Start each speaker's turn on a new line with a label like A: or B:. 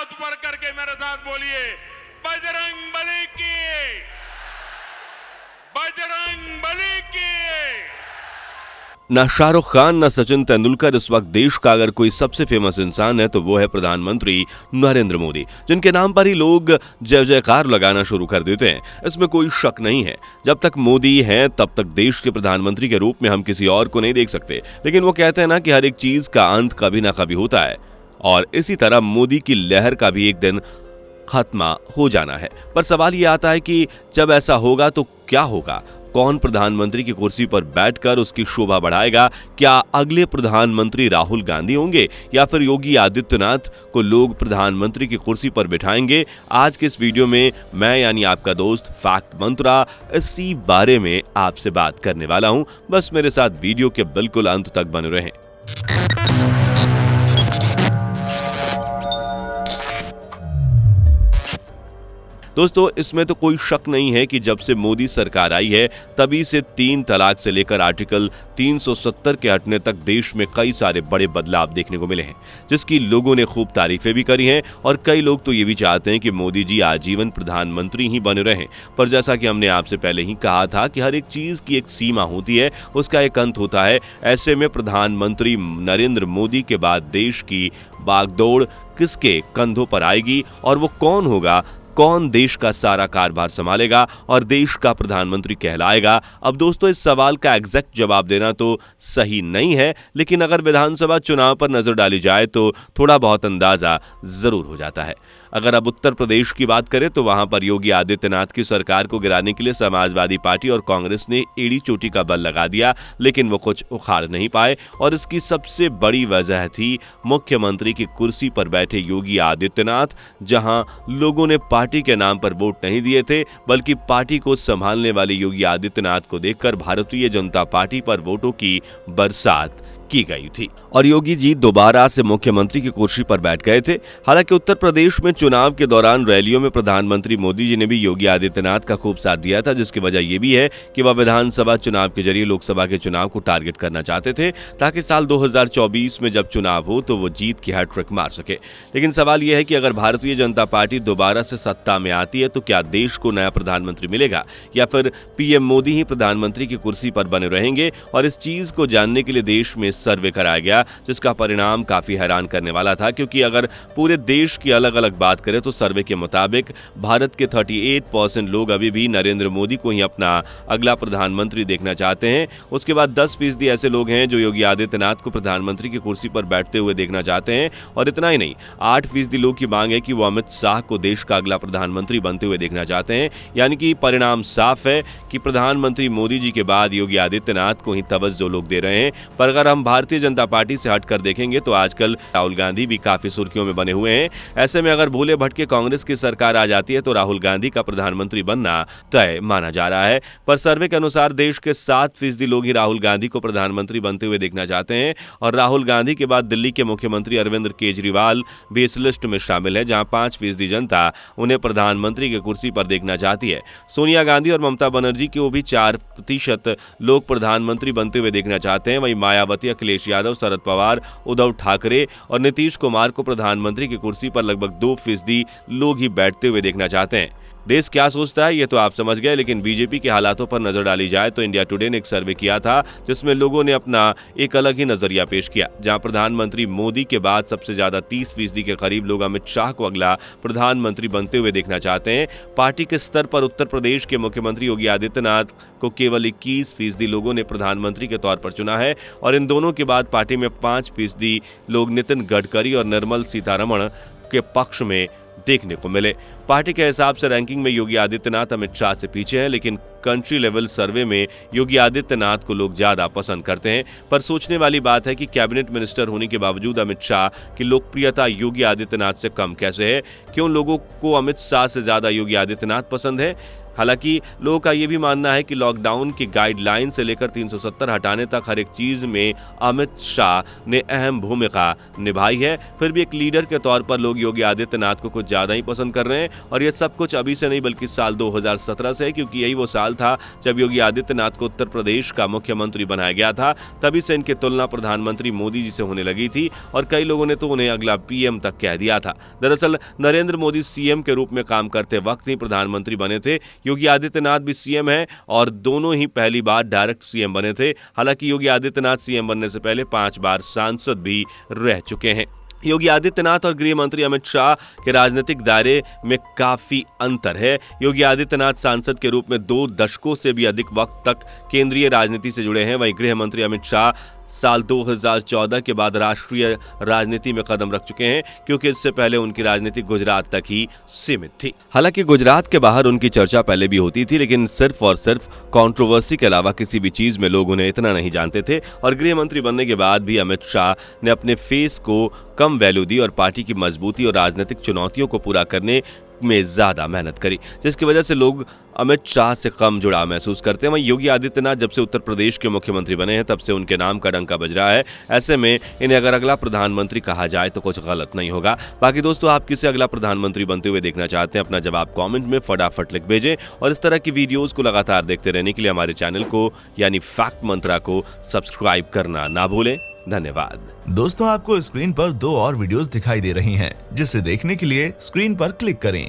A: हाथ ऊपर करके मेरे साथ बोलिए, बजरंग बली की, बजरंग बली की।
B: ना शाहरुख खान ना सचिन तेंदुलकर इस वक्त देश का अगर कोई सबसे फेमस इंसान है तो वो है प्रधानमंत्री नरेंद्र मोदी, जिनके नाम पर ही लोग जय जयकार लगाना शुरू कर देते हैं। इसमें कोई शक नहीं है, जब तक मोदी हैं तब तक देश के प्रधानमंत्री के रूप में हम किसी और को नहीं देख सकते। लेकिन वो कहते हैं ना कि हर एक चीज का अंत कभी ना कभी होता है, और इसी तरह मोदी की लहर का भी एक दिन खत्म हो जाना है। पर सवाल ये आता है कि जब ऐसा होगा तो क्या होगा? कौन प्रधानमंत्री की कुर्सी पर बैठकर उसकी शोभा बढ़ाएगा? क्या अगले प्रधानमंत्री राहुल गांधी होंगे या फिर योगी आदित्यनाथ को लोग प्रधानमंत्री की कुर्सी पर बिठाएंगे? आज के इस वीडियो में मैं यानी आपका दोस्त फैक्ट मंत्रा इसी बारे में आपसे बात करने वाला हूं। बस मेरे साथ वीडियो के बिल्कुल अंत तक बने रहें। दोस्तों, इसमें तो कोई शक नहीं है कि जब से मोदी सरकार आई है तभी से 3 तलाक से लेकर आर्टिकल 370 के हटने तक देश में कई सारे बड़े बदलाव देखने को मिले हैं, जिसकी लोगों ने खूब तारीफें भी करी हैं। और कई लोग तो ये भी चाहते हैं कि मोदी जी आजीवन प्रधानमंत्री ही बने रहें। पर जैसा कि हमने आपसे पहले ही कहा था कि हर एक चीज की एक सीमा होती है, उसका एक अंत होता है। ऐसे में प्रधानमंत्री नरेंद्र मोदी के बाद देश की बागडोर किसके कंधों पर आएगी और वो कौन होगा? कौन देश का सारा कारभार संभालेगा और देश का प्रधानमंत्री कहलाएगा? अब दोस्तों, इस सवाल का एग्जैक्ट जवाब देना तो सही नहीं है, लेकिन अगर विधानसभा चुनाव पर नजर डाली जाए तो थोड़ा बहुत अंदाजा जरूर हो जाता है। अगर अब उत्तर प्रदेश की बात करें तो वहां पर योगी आदित्यनाथ की सरकार को गिराने के लिए समाजवादी पार्टी और कांग्रेस ने एड़ी चोटी का बल लगा दिया, लेकिन वो कुछ उखाड़ नहीं पाए। और इसकी सबसे बड़ी वजह थी मुख्यमंत्री की कुर्सी पर बैठे योगी आदित्यनाथ, जहां लोगों ने पार्टी के नाम पर वोट नहीं दिए थे, बल्कि पार्टी को संभालने वाले योगी आदित्यनाथ को देखकर भारतीय जनता पार्टी पर वोटों की बरसात की गई थी और योगी जी दोबारा से मुख्यमंत्री की कुर्सी पर बैठ गए थे। हालांकि उत्तर प्रदेश में चुनाव के दौरान रैलियों में प्रधानमंत्री मोदी जी ने भी योगी आदित्यनाथ का खूब साथ दिया था, जिसकी वजह यह भी है कि वह विधानसभा चुनाव के जरिए लोकसभा के चुनाव को टारगेट करना चाहते थे, ताकि साल 2024 में जब चुनाव हो तो वो जीत की हैट्रिक मार सके। लेकिन सवाल यह है कि अगर भारतीय जनता पार्टी दोबारा से सत्ता में आती है तो क्या देश को नया प्रधानमंत्री मिलेगा या फिर पीएम मोदी ही प्रधानमंत्री की कुर्सी पर बने रहेंगे? और इस चीज को जानने के लिए देश में सर्वे कराया गया, जिसका परिणाम काफी हैरान करने वाला था, क्योंकि अगर पूरे देश की अलग अलग बात करें तो सर्वे के मुताबिक भारत के 38% लोग अभी भी नरेंद्र मोदी को ही अपना अगला प्रधानमंत्री देखना चाहते हैं। उसके बाद 10% ऐसे लोग हैं जो योगी आदित्यनाथ को प्रधानमंत्री की कुर्सी पर बैठते हुए देखना चाहते हैं। और इतना ही नहीं, 8% लोग की मांग है कि वो अमित शाह को देश का अगला प्रधानमंत्री बनते हुए देखना चाहते हैं। यानी कि परिणाम साफ है कि प्रधानमंत्री मोदी जी के बाद योगी आदित्यनाथ को ही तवज्जो लोग दे रहे हैं। पर अगर हम भारतीय जनता पार्टी से हटकर देखेंगे तो आजकल राहुल गांधी भी काफी सुर्खियों में बने हुए हैं। ऐसे में अगर भूले भटके कांग्रेस की सरकार आ जाती है तो राहुल गांधी का प्रधानमंत्री बनना तय माना जा रहा है। पर सर्वे के अनुसार देश के 7% लोग ही राहुल गांधी को प्रधानमंत्री बनते हुए देखना चाहते हैं। और राहुल गांधी के बाद दिल्ली के मुख्यमंत्री अरविंद केजरीवाल भी इस लिस्ट में शामिल है, जहां 5% जनता उन्हें प्रधानमंत्री की कुर्सी पर देखना चाहती है। सोनिया गांधी और ममता बनर्जी को भी 4% लोग प्रधानमंत्री बनते हुए देखना चाहते हैं। वहीं मायावती, अखिलेश यादव, शरद पवार, उद्धव ठाकरे और नीतीश कुमार को प्रधानमंत्री की कुर्सी पर लगभग 2% लोग ही बैठते हुए देखना चाहते हैं। देश क्या सोचता है ये तो आप समझ गए, लेकिन बीजेपी के हालातों पर नजर डाली जाए तो इंडिया टुडे ने एक सर्वे किया था, जिसमें लोगों ने अपना एक अलग ही नजरिया पेश किया, जहां प्रधानमंत्री मोदी के बाद सबसे ज्यादा 30% के करीब लोग अमित शाह को अगला प्रधानमंत्री बनते हुए देखना चाहते हैं। पार्टी के स्तर पर उत्तर प्रदेश के मुख्यमंत्री योगी आदित्यनाथ को केवल 21% लोगों ने प्रधानमंत्री के तौर पर चुना है। और इन दोनों के बाद पार्टी में 5% लोग नितिन गडकरी और निर्मला सीतारमण के पक्ष में देखने को मिले। पार्टी के हिसाब से रैंकिंग में योगी आदित्यनाथ अमित शाह से पीछे हैं, लेकिन कंट्री लेवल सर्वे में योगी आदित्यनाथ को लोग ज्यादा पसंद करते हैं। पर सोचने वाली बात है कि कैबिनेट मिनिस्टर होने के बावजूद अमित शाह की लोकप्रियता योगी आदित्यनाथ से कम कैसे है? क्यों लोगों को अमित शाह से ज्यादा योगी आदित्यनाथ पसंद है? हालांकि लोगों का ये भी मानना है कि लॉकडाउन की गाइडलाइन से लेकर 370 हटाने तक हर एक चीज में अमित शाह ने अहम भूमिका निभाई है। फिर भी एक लीडर के तौर पर लोग योगी आदित्यनाथ को कुछ ज्यादा ही पसंद कर रहे हैं और ये सब कुछ अभी से नहीं बल्कि साल 2017 से है, क्योंकि यही वो साल था जब योगी आदित्यनाथ को उत्तर प्रदेश का मुख्यमंत्री बनाया गया था। तभी से इनकी तुलना प्रधानमंत्री मोदी जी से होने लगी थी और कई लोगों ने तो उन्हें अगला पीएम तक कह दिया था। दरअसल नरेंद्र मोदी सीएम के रूप में काम करते वक्त ही प्रधानमंत्री बने थे। योगी आदित्यनाथ भी सीएम हैं और दोनों ही पहली बार डायरेक्ट सीएम बने थे। हालांकि योगी आदित्यनाथ सीएम बनने से पहले 5 बार सांसद भी रह चुके हैं। योगी आदित्यनाथ और गृह मंत्री अमित शाह के राजनीतिक दायरे में काफी अंतर है। योगी आदित्यनाथ सांसद के रूप में 2 दशकों से भी अधिक वक्त तक केंद्रीय राजनीति से जुड़े हैं। वहीं गृह मंत्री अमित शाह साल 2014 के बाद राष्ट्रीय राजनीति में कदम रख चुके हैं, क्योंकि इससे पहले उनकी राजनीति गुजरात तक ही सीमित थी। हालांकि गुजरात के बाहर उनकी चर्चा पहले भी होती थी, लेकिन सिर्फ और सिर्फ कंट्रोवर्सी के अलावा किसी भी चीज में लोग उन्हें इतना नहीं जानते थे। और गृह मंत्री बनने के बाद भी अमित शाह ने अपने फेस को कम वैल्यू दी और पार्टी की मजबूती और राजनीतिक चुनौतियों को पूरा करने में ज्यादा मेहनत करी, जिसकी वजह से लोग अमित शाह से कम जुड़ाव महसूस करते हैं। वहीं योगी आदित्यनाथ जब से उत्तर प्रदेश के मुख्यमंत्री बने हैं तब से उनके नाम का डंका बज रहा है। ऐसे में इन्हें अगर अगला प्रधानमंत्री कहा जाए तो कुछ गलत नहीं होगा। बाकी दोस्तों, आप किसे अगला प्रधानमंत्री बनते हुए देखना चाहते हैं, अपना जवाब कमेंट में फटाफट लिख भेजें और इस तरह की वीडियोस को लगातार देखते रहने के लिए हमारे चैनल को यानी फैक्ट मंत्रा को सब्सक्राइब करना ना भूलें। धन्यवाद।
C: दोस्तों, आपको स्क्रीन पर 2 और वीडियोस दिखाई दे रही हैं, जिसे देखने के लिए स्क्रीन पर क्लिक करें।